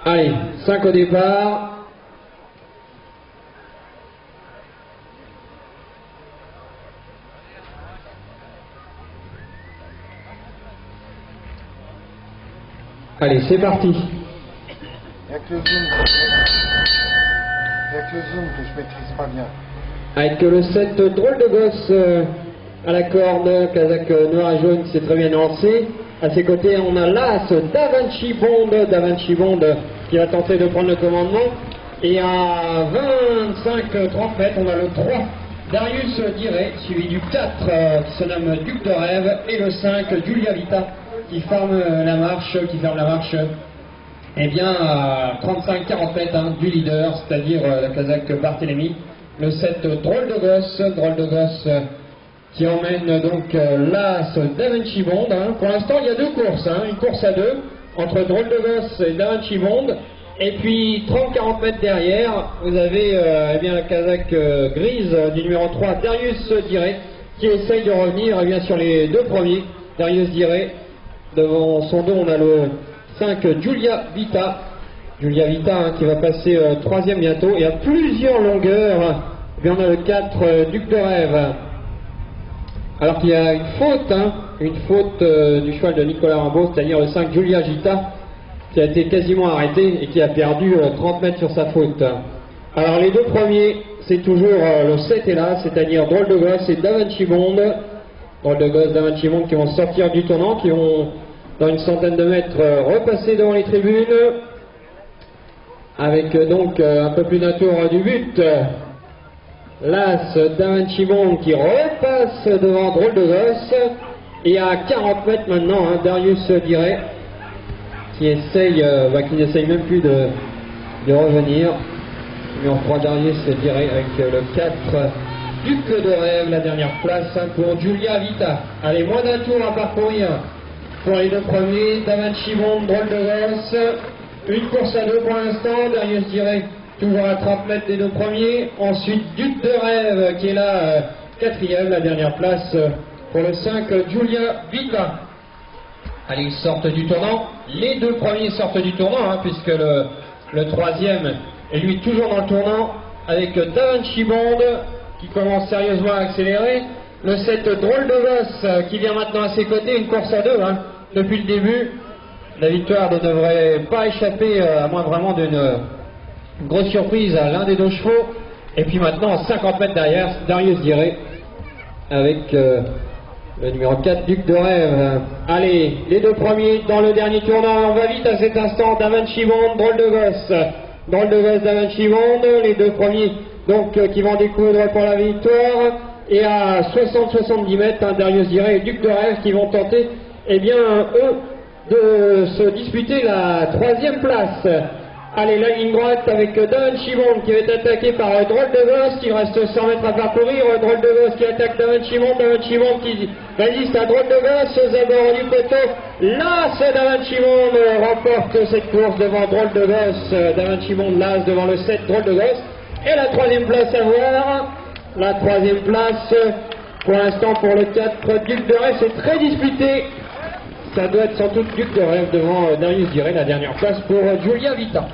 Allez, 5 au départ. Allez, c'est parti. Avec le zoom que je maîtrise pas bien. Avec le 7 drôle de gosse à la corde, Kazakh noir et jaune qui s'est très bien lancé. À ses côtés, on a l'As Davinci Bond qui va tenter de prendre le commandement. Et à 25-30 mètres, on a le 3 Darius Diré, suivi du 4 qui se nomme Duc de Rêve, et le 5 Giulia Vita qui ferme la marche, eh bien à 35-40 mètres du leader, c'est-à-dire la Kazakh Barthélemy. Le 7 drôle de gosse qui emmène donc l'As Davinci Bond. Pour l'instant, il y a deux courses, une course à deux entre drôle de gosse et Davinci Bond. Et puis 30-40 mètres derrière, vous avez eh bien la Kazakh grise du numéro 3 Darius Diré qui essaye de revenir eh bien, sur les deux premiers. Darius Diré, devant son dos on a le 5 Giulia Vita qui va passer troisième bientôt, et à plusieurs longueurs eh bien, on a le 4 Duc de Rêve, alors qu'il y a une faute du cheval de Nicolas Rimbaud, c'est-à-dire le 5 Giulia Vita qui a été quasiment arrêté et qui a perdu 30 mètres sur sa faute. Alors les deux premiers, c'est toujours le 7 et là, c'est-à-dire drôle de gosse et Davinci Bond. Drôle de gosse, Davinci Bond qui vont sortir du tournant, qui vont dans une centaine de mètres repasser devant les tribunes, avec donc un peu plus d'un tour du but. L'As Davinci Bond qui repasse devant drôle de gosse, et à 40 mètres maintenant, Darius Diré qui n'essaye même plus de revenir. Mais on croit Darius Diré avec le 4 Duc de Rêve, la dernière place pour Giulia Vita. Allez, moins d'un tour à parcourir pour les deux premiers. Davinci Bond, drôle de gosse. Une course à deux pour l'instant. Darius Diré toujours à 30 mètres des deux premiers. Ensuite Duc de Rêve qui est là, quatrième, la dernière place pour le 5 Giulia Vita. Allez, ils sortent du tournant. Les deux premiers sortent du tournant, puisque le troisième est lui toujours dans le tournant, avec Davinci Bond qui commence sérieusement à accélérer. Le 7 drôle de gosse qui vient maintenant à ses côtés, une course à deux depuis le début. La victoire ne devrait pas échapper, à moins vraiment d'une grosse surprise à l'un des deux chevaux. Et puis maintenant, 50 mètres derrière, Darius Diré avec le numéro 4 Duc de Rêve. Allez, les deux premiers dans le dernier tournant. On va vite à cet instant. Davinci Bond, drôle de gosse, Davinci Bond. Les deux premiers donc qui vont découdre pour la victoire. Et à 60-70 mètres, Darius Diré et Duc de Rêve qui vont tenter, eh bien, eux, de se disputer la troisième place. Allez, la ligne droite avec Davinci Bond qui va être attaqué par drôle de gosse. Il reste 100 mètres à parcourir. Drôle de gosse qui attaque Davinci Bond qui résiste à drôle de gosse aux abords du poteau. L'As Davinci Bond remporte cette course devant drôle de gosse. Davinci Bond, l'As devant le 7 drôle de gosse. Et la troisième place à voir. La troisième place pour l'instant pour le 4 Duc de Rêve. C'est très disputé. Ça doit être sans doute Duc de Rêve devant Darius Diré, la dernière place pour Giulia Vita.